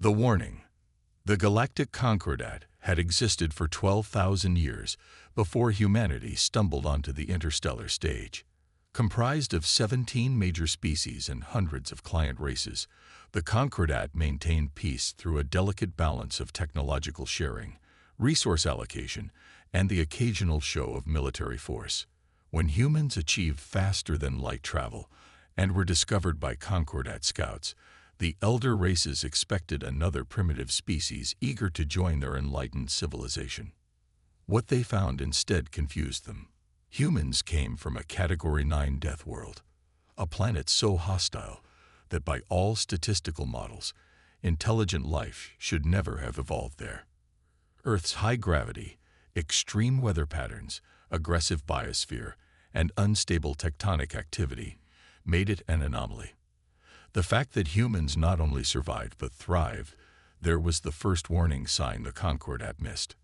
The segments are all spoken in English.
The warning. The Galactic Concordat had existed for 12,000 years before humanity stumbled onto the interstellar stage. Comprised of 17 major species and hundreds of client races, the Concordat maintained peace through a delicate balance of technological sharing, resource allocation, and the occasional show of military force. When humans achieved faster-than-light travel and were discovered by Concordat scouts, the elder races expected another primitive species eager to join their enlightened civilization. What they found instead confused them. Humans came from a Category 9 death world, a planet so hostile that by all statistical models, intelligent life should never have evolved there. Earth's high gravity, extreme weather patterns, aggressive biosphere, and unstable tectonic activity made it an anomaly. The fact that humans not only survived but thrived, there was the first warning sign the Concordat missed.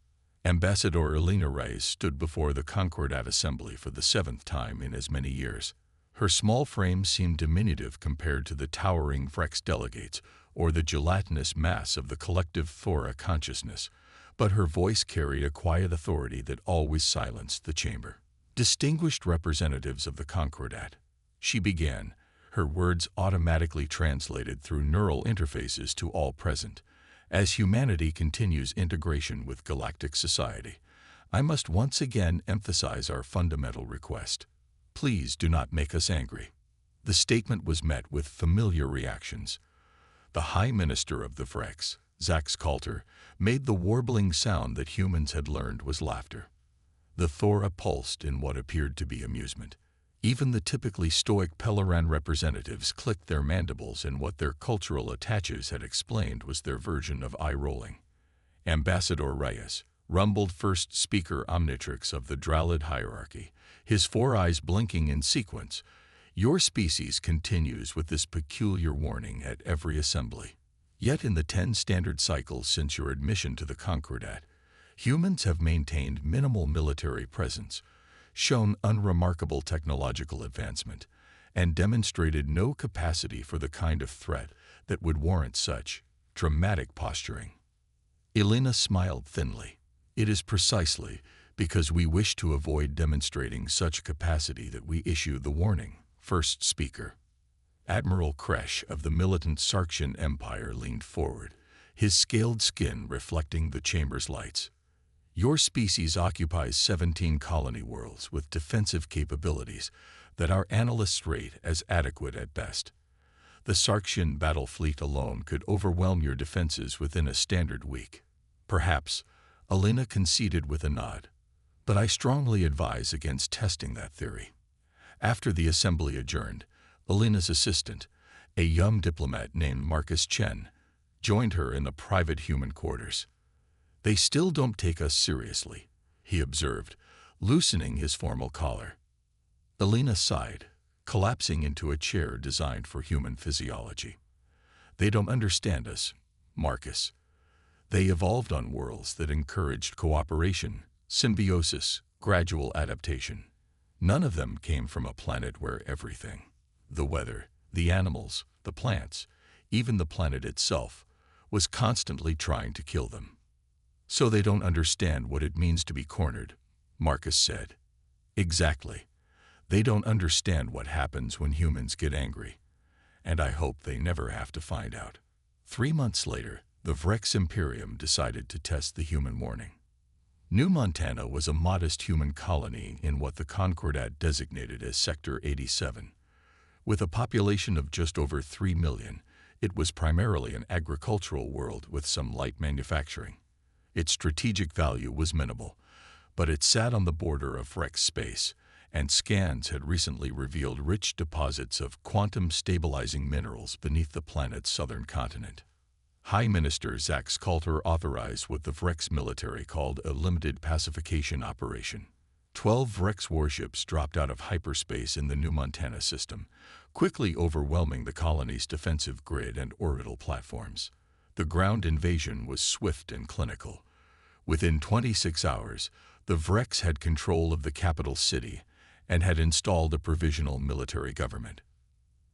Ambassador Elena Reyes stood before the Concordat Assembly for the 7th time in as many years. Her small frame seemed diminutive compared to the towering Vrex delegates or the gelatinous mass of the collective Thora consciousness, but her voice carried a quiet authority that always silenced the chamber. Distinguished representatives of the Concordat, she began, her words automatically translated through neural interfaces to all present. As humanity continues integration with galactic society, I must once again emphasize our fundamental request. Please do not make us angry. The statement was met with familiar reactions. The High Minister of the Vrex, Zax Coulter, made the warbling sound that humans had learned was laughter. The Thora pulsed in what appeared to be amusement. Even the typically stoic Pelleran representatives clicked their mandibles in what their cultural attaches had explained was their version of eye-rolling. Ambassador Reyes rumbled first speaker omnitrix of the Dralid hierarchy, his 4 eyes blinking in sequence. Your species continues with this peculiar warning at every assembly. Yet in the 10 standard cycles since your admission to the Concordat, humans have maintained minimal military presence, shown unremarkable technological advancement, and demonstrated no capacity for the kind of threat that would warrant such dramatic posturing. Elena smiled thinly. It is precisely because we wish to avoid demonstrating such capacity that we issue the warning. First speaker. Admiral Kresh of the militant Sarkshian Empire leaned forward, his scaled skin reflecting the chamber's lights. Your species occupies 17 colony worlds with defensive capabilities that our analysts rate as adequate at best. The Sarkshian battle fleet alone could overwhelm your defenses within a standard week. Perhaps, Elena conceded with a nod, but I strongly advise against testing that theory. After the assembly adjourned, Elena's assistant, a young diplomat named Marcus Chen, joined her in the private human quarters. They still don't take us seriously, he observed, loosening his formal collar. Elena sighed, collapsing into a chair designed for human physiology. They don't understand us, Marcus. They evolved on worlds that encouraged cooperation, symbiosis, gradual adaptation. None of them came from a planet where everything, the weather, the animals, the plants, even the planet itself, was constantly trying to kill them. So they don't understand what it means to be cornered, Marcus said. Exactly. They don't understand what happens when humans get angry, and I hope they never have to find out. 3 months later, the Vrex Imperium decided to test the human warning. New Montana was a modest human colony in what the Concordat designated as Sector 87. With a population of just over 3 million, it was primarily an agricultural world with some light manufacturing. Its strategic value was minimal, but it sat on the border of Vrex space, and scans had recently revealed rich deposits of quantum-stabilizing minerals beneath the planet's southern continent. High Minister Zax Coulter authorized what the Vrex military called a limited pacification operation. 12 Vrex warships dropped out of hyperspace in the New Montana system, quickly overwhelming the colony's defensive grid and orbital platforms. The ground invasion was swift and clinical. Within 26 hours, the Vrex had control of the capital city and had installed a provisional military government.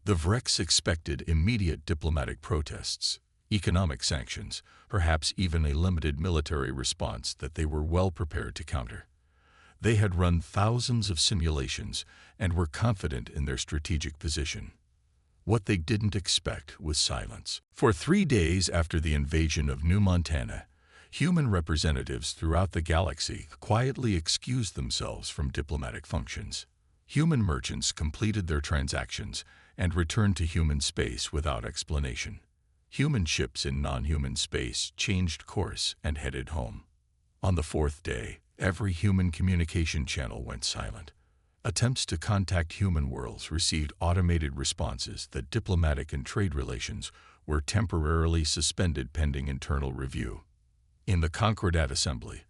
The Vrex expected immediate diplomatic protests, economic sanctions, perhaps even a limited military response that they were well prepared to counter. They had run thousands of simulations and were confident in their strategic position. What they didn't expect was silence. For 3 days after the invasion of New Montana, human representatives throughout the galaxy quietly excused themselves from diplomatic functions. Human merchants completed their transactions and returned to human space without explanation. Human ships in non-human space changed course and headed home. On the 4th day, every human communication channel went silent. Attempts to contact human worlds received automated responses that diplomatic and trade relations were temporarily suspended pending internal review. In the Concordat Assembly,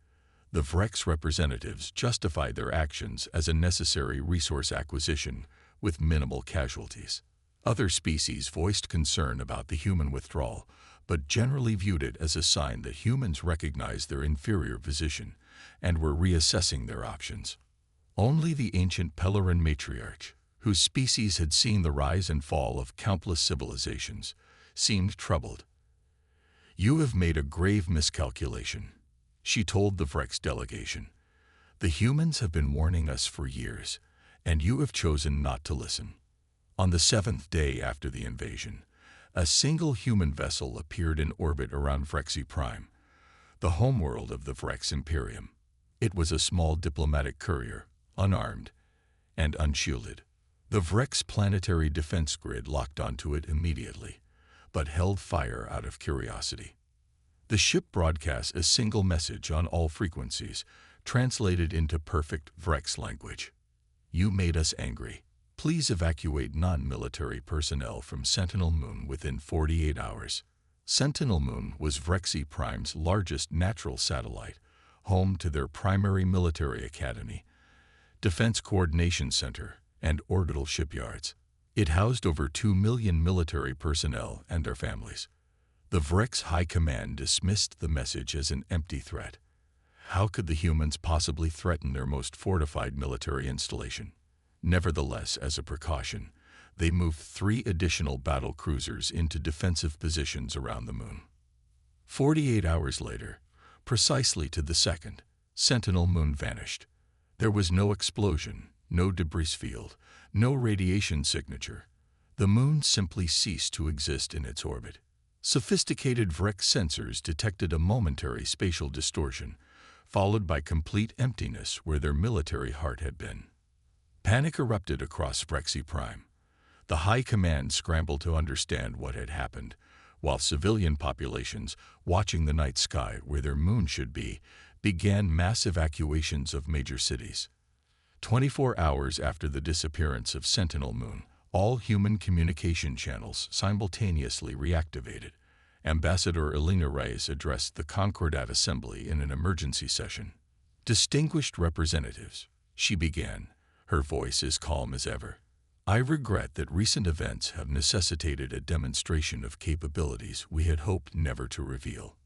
the Vrex representatives justified their actions as a necessary resource acquisition with minimal casualties. Other species voiced concern about the human withdrawal, but generally viewed it as a sign that humans recognized their inferior position and were reassessing their options. Only the ancient Pellerin matriarch, whose species had seen the rise and fall of countless civilizations, seemed troubled. "You have made a grave miscalculation," she told the Vrex delegation. "The humans have been warning us for years, and you have chosen not to listen." On the 7th day after the invasion, a single human vessel appeared in orbit around Vrexy Prime, the homeworld of the Vrex Imperium. It was a small diplomatic courier, unarmed and unshielded. The Vrex planetary defense grid locked onto it immediately, but held fire out of curiosity. The ship broadcast a single message on all frequencies, translated into perfect Vrex language. "You made us angry. Please evacuate non-military personnel from Sentinel Moon within 48 hours. Sentinel Moon was Vrexy Prime's largest natural satellite, home to their primary military academy, Defense Coordination Center, and orbital shipyards. It housed over 2 million military personnel and their families. The Vrex High Command dismissed the message as an empty threat. How could the humans possibly threaten their most fortified military installation? Nevertheless, as a precaution, they moved 3 additional battle cruisers into defensive positions around the moon. 48 hours later, precisely to the second, Sentinel Moon vanished. There was no explosion, no debris field, no radiation signature. The moon simply ceased to exist in its orbit. Sophisticated Vrex sensors detected a momentary spatial distortion, followed by complete emptiness where their military heart had been. Panic erupted across Vrexy Prime. The High Command scrambled to understand what had happened, while civilian populations, watching the night sky where their moon should be, began mass evacuations of major cities. 24 hours after the disappearance of Sentinel Moon, all human communication channels simultaneously reactivated. Ambassador Elena Reyes addressed the Concordat Assembly in an emergency session. "Distinguished representatives," she began, her voice as calm as ever, "I regret that recent events have necessitated a demonstration of capabilities we had hoped never to reveal."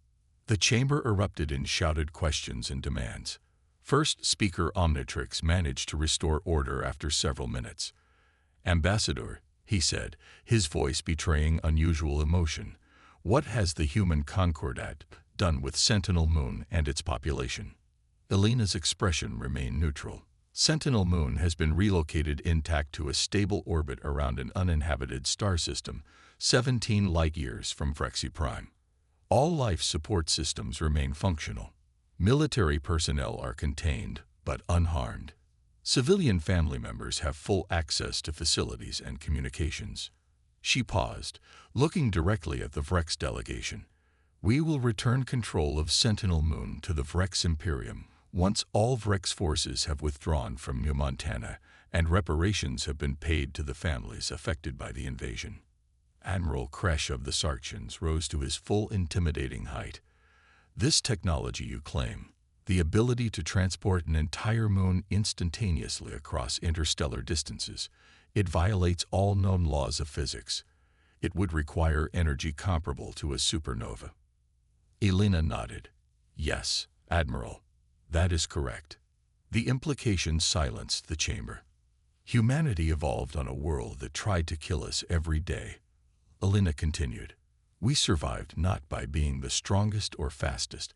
The chamber erupted in shouted questions and demands. First Speaker Omnitrix managed to restore order after several minutes. "Ambassador," he said, his voice betraying unusual emotion, "what has the human Concordat done with Sentinel Moon and its population?" Elena's expression remained neutral. "Sentinel Moon has been relocated intact to a stable orbit around an uninhabited star system, 17 light-years from Vrexy Prime. All life support systems remain functional. Military personnel are contained, but unharmed. Civilian family members have full access to facilities and communications." She paused, looking directly at the Vrex delegation. "We will return control of Sentinel Moon to the Vrex Imperium once all Vrex forces have withdrawn from New Montana and reparations have been paid to the families affected by the invasion." Admiral Kresh of the Sarchans rose to his full intimidating height. "This technology you claim, the ability to transport an entire moon instantaneously across interstellar distances, it violates all known laws of physics. It would require energy comparable to a supernova." Elena nodded. "Yes, Admiral, that is correct." The implication silenced the chamber. "Humanity evolved on a world that tried to kill us every day," Elena continued. We survived not by being the strongest or fastest,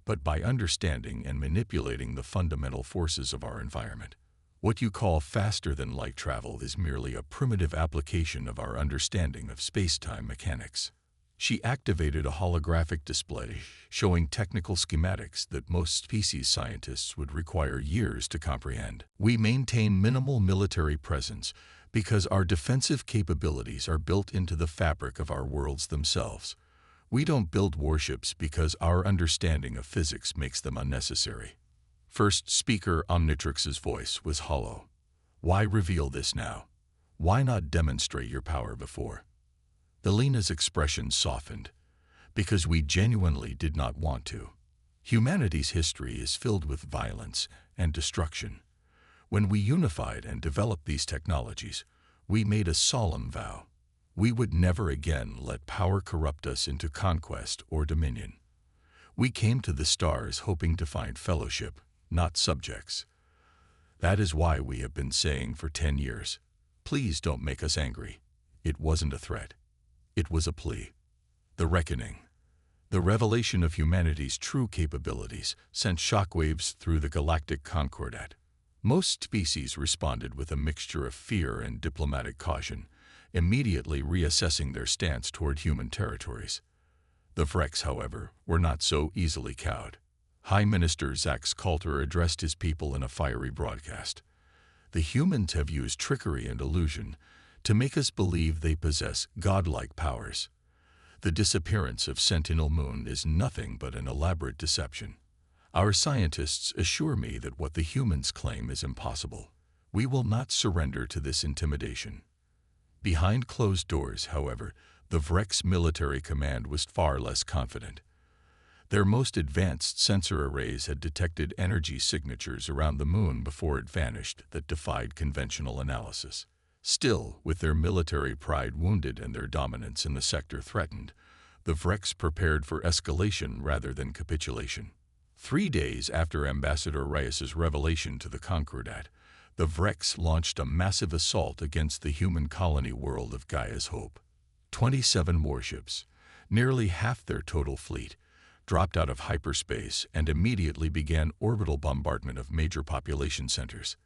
but by understanding and manipulating the fundamental forces of our environment. What you call faster-than-light travel is merely a primitive application of our understanding of space-time mechanics. She activated a holographic display showing technical schematics that most species scientists would require years to comprehend. We maintain minimal military presence because our defensive capabilities are built into the fabric of our worlds themselves. We don't build warships because our understanding of physics makes them unnecessary. First speaker Omnitrix's voice was hollow. Why reveal this now? Why not demonstrate your power before? Elena's expression softened. Because we genuinely did not want to. Humanity's history is filled with violence and destruction. When we unified and developed these technologies, we made a solemn vow. We would never again let power corrupt us into conquest or dominion. We came to the stars hoping to find fellowship, not subjects. That is why we have been saying for 10 years, please don't make us angry. It wasn't a threat. It was a plea. The reckoning. The revelation of humanity's true capabilities sent shockwaves through the galactic concordat. Most species responded with a mixture of fear and diplomatic caution, immediately reassessing their stance toward human territories. The Vrex, however, were not so easily cowed. High Minister Zax Coulter addressed his people in a fiery broadcast. The humans have used trickery and illusion to make us believe they possess godlike powers. The disappearance of Sentinel Moon is nothing but an elaborate deception. Our scientists assure me that what the humans claim is impossible. We will not surrender to this intimidation. Behind closed doors, however, the Vrex military command was far less confident. Their most advanced sensor arrays had detected energy signatures around the moon before it vanished that defied conventional analysis. Still, with their military pride wounded and their dominance in the sector threatened, the Vrex prepared for escalation rather than capitulation. 3 days after Ambassador Reyes's revelation to the Concordat, the Vrex launched a massive assault against the human colony world of Gaia's Hope. 27 warships, nearly half their total fleet, dropped out of hyperspace and immediately began orbital bombardment of major population centers.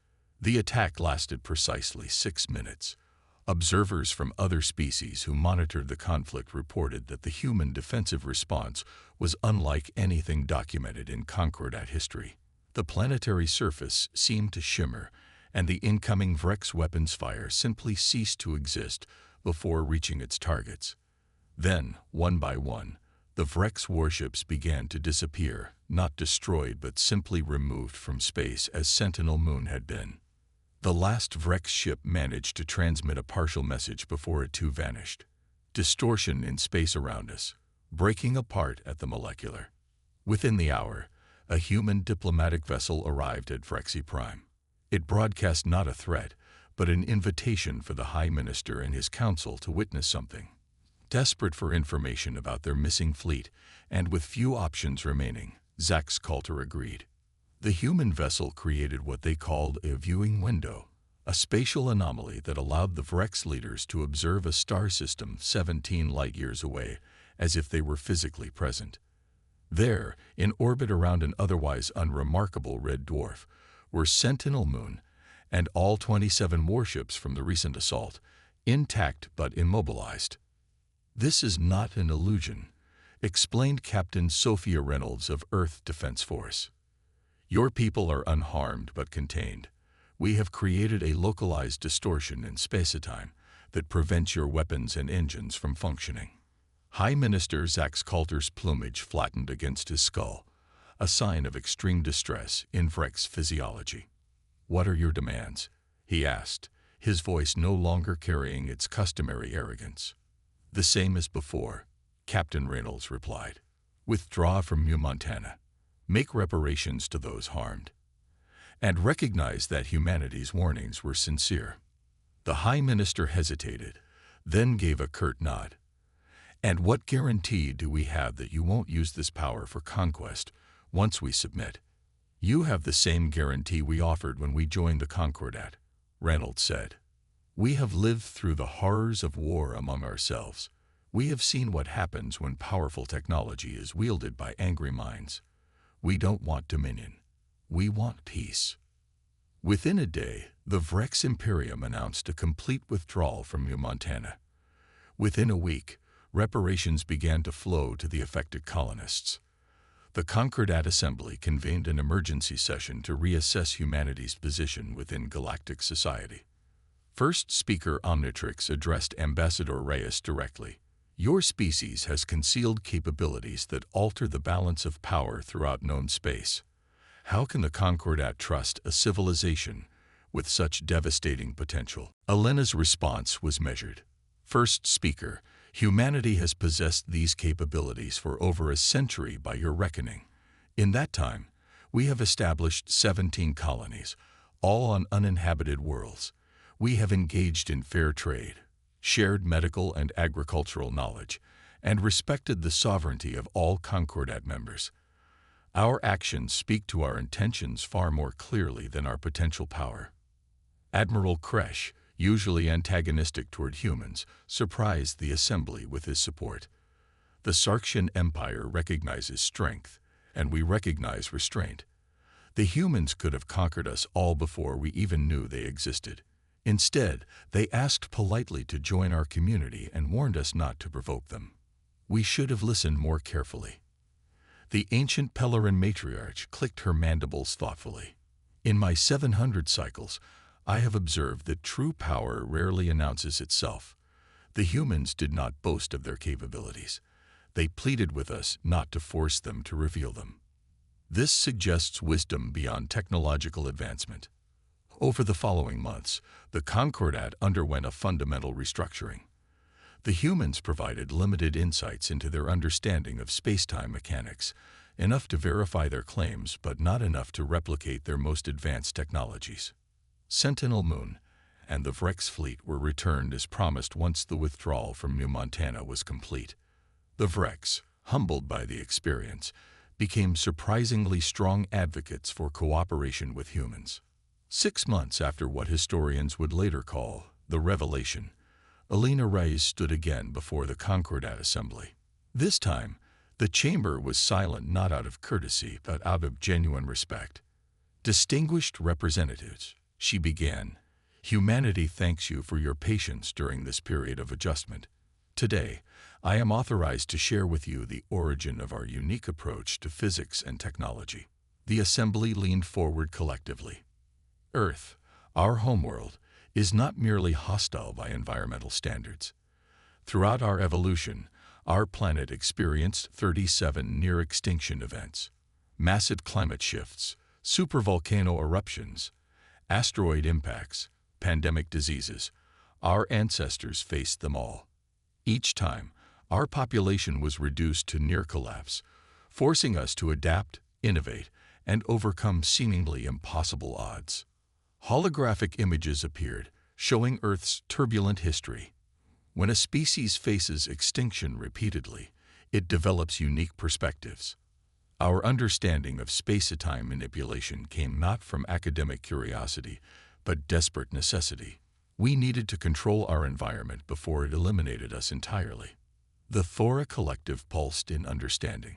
The attack lasted precisely 6 minutes. Observers from other species who monitored the conflict reported that the human defensive response was unlike anything documented in Concordat history. The planetary surface seemed to shimmer, and the incoming Vrex weapons fire simply ceased to exist before reaching its targets. Then, one by one, the Vrex warships began to disappear, not destroyed but simply removed from space as Sentinel Moon had been. The last Vrex ship managed to transmit a partial message before it too vanished. Distortion in space around us, breaking apart at the molecular. Within the hour, a human diplomatic vessel arrived at Vrexy Prime. It broadcast not a threat, but an invitation for the High Minister and his council to witness something. Desperate for information about their missing fleet, and with few options remaining, Zax Coulter agreed. The human vessel created what they called a viewing window, a spatial anomaly that allowed the Vrex leaders to observe a star system 17 light-years away, as if they were physically present. There, in orbit around an otherwise unremarkable red dwarf, were Sentinel Moon and all 27 warships from the recent assault, intact but immobilized. "This is not an illusion," explained Captain Sophia Reynolds of Earth Defense Force. "Your people are unharmed but contained. We have created a localized distortion in space-time that prevents your weapons and engines from functioning." High Minister Zax Coulter's plumage flattened against his skull, a sign of extreme distress in Vrex physiology. "What are your demands?" he asked, his voice no longer carrying its customary arrogance. "The same as before," Captain Reynolds replied. "Withdraw from New Montana. Make reparations to those harmed. And recognize that humanity's warnings were sincere." The High Minister hesitated, then gave a curt nod. "And what guarantee do we have that you won't use this power for conquest once we submit?" "You have the same guarantee we offered when we joined the Concordat," Reynolds said. "We have lived through the horrors of war among ourselves. We have seen what happens when powerful technology is wielded by angry minds. We don't want dominion. We want peace. Within a day, the Vrex Imperium announced a complete withdrawal from New Montana. Within a week, reparations began to flow to the affected colonists. The Concordat Assembly convened an emergency session to reassess humanity's position within galactic society. First speaker Omnitrix addressed Ambassador Reyes directly. Your species has concealed capabilities that alter the balance of power throughout known space. How can the Concordat trust a civilization with such devastating potential? Elena's response was measured. First speaker, humanity has possessed these capabilities for over a century by your reckoning. In that time, we have established 17 colonies, all on uninhabited worlds. We have engaged in fair trade, shared medical and agricultural knowledge, and respected the sovereignty of all Concordat members. Our actions speak to our intentions far more clearly than our potential power. Admiral Kresh, usually antagonistic toward humans, surprised the assembly with his support. The Sarkshian Empire recognizes strength, and we recognize restraint. The humans could have conquered us all before we even knew they existed. Instead, they asked politely to join our community and warned us not to provoke them. We should have listened more carefully. The ancient Pellerin matriarch clicked her mandibles thoughtfully. In my 700 cycles, I have observed that true power rarely announces itself. The humans did not boast of their capabilities. They pleaded with us not to force them to reveal them. This suggests wisdom beyond technological advancement. Over the following months, the Concordat underwent a fundamental restructuring. The humans provided limited insights into their understanding of space-time mechanics, enough to verify their claims but not enough to replicate their most advanced technologies. Sentinel Moon and the Vrex fleet were returned as promised once the withdrawal from New Montana was complete. The Vrex, humbled by the experience, became surprisingly strong advocates for cooperation with humans. 6 months after what historians would later call the Revelation, Elena Reyes stood again before the Concordat Assembly. This time, the chamber was silent not out of courtesy but out of genuine respect. Distinguished representatives, she began, humanity thanks you for your patience during this period of adjustment. Today, I am authorized to share with you the origin of our unique approach to physics and technology. The assembly leaned forward collectively. Earth, our homeworld, is not merely hostile by environmental standards. Throughout our evolution, our planet experienced 37 near-extinction events, massive climate shifts, supervolcano eruptions, asteroid impacts, pandemic diseases. Our ancestors faced them all. Each time, our population was reduced to near collapse, forcing us to adapt, innovate, and overcome seemingly impossible odds. Holographic images appeared, showing Earth's turbulent history. When a species faces extinction repeatedly, it develops unique perspectives. Our understanding of space-time manipulation came not from academic curiosity, but desperate necessity. We needed to control our environment before it eliminated us entirely. The Thora Collective pulsed in understanding.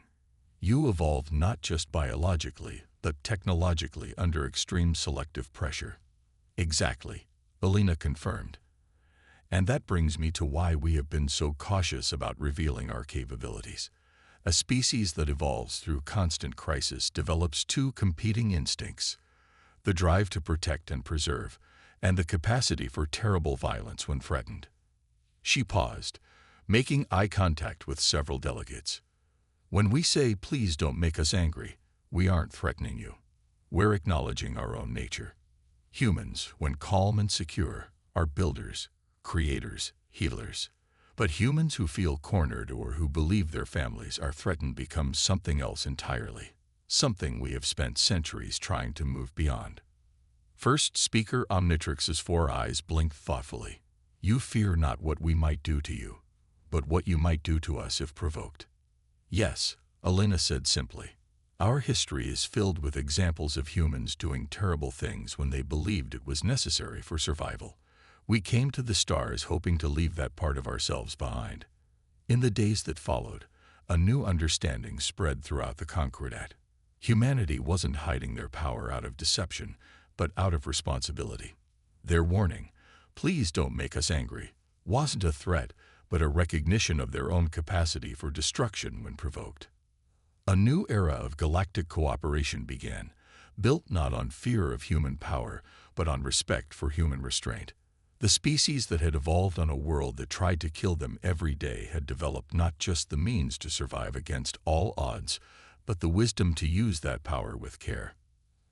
You evolved not just biologically, but technologically under extreme selective pressure. Exactly, Elena confirmed. And that brings me to why we have been so cautious about revealing our capabilities. A species that evolves through constant crisis develops two competing instincts: the drive to protect and preserve, and the capacity for terrible violence when threatened. She paused, making eye contact with several delegates. When we say, "Please don't make us angry," we aren't threatening you. We're acknowledging our own nature. Humans, when calm and secure, are builders, creators, healers. But humans who feel cornered or who believe their families are threatened become something else entirely, something we have spent centuries trying to move beyond. First speaker Omnitrix's 4 eyes blinked thoughtfully. You fear not what we might do to you, but what you might do to us if provoked. Yes, Elena said simply. Our history is filled with examples of humans doing terrible things when they believed it was necessary for survival. We came to the stars hoping to leave that part of ourselves behind. In the days that followed, a new understanding spread throughout the Concordat. Humanity wasn't hiding their power out of deception, but out of responsibility. Their warning, "Please don't make us angry," wasn't a threat, but a recognition of their own capacity for destruction when provoked. A new era of galactic cooperation began, built not on fear of human power, but on respect for human restraint. The species that had evolved on a world that tried to kill them every day had developed not just the means to survive against all odds, but the wisdom to use that power with care.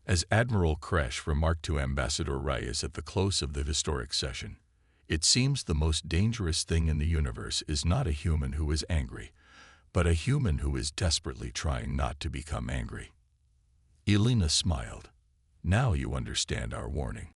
As Admiral Kresh remarked to Ambassador Reyes at the close of the historic session, "It seems the most dangerous thing in the universe is not a human who is angry, but a human who is desperately trying not to become angry." Elena smiled. "Now you understand our warning."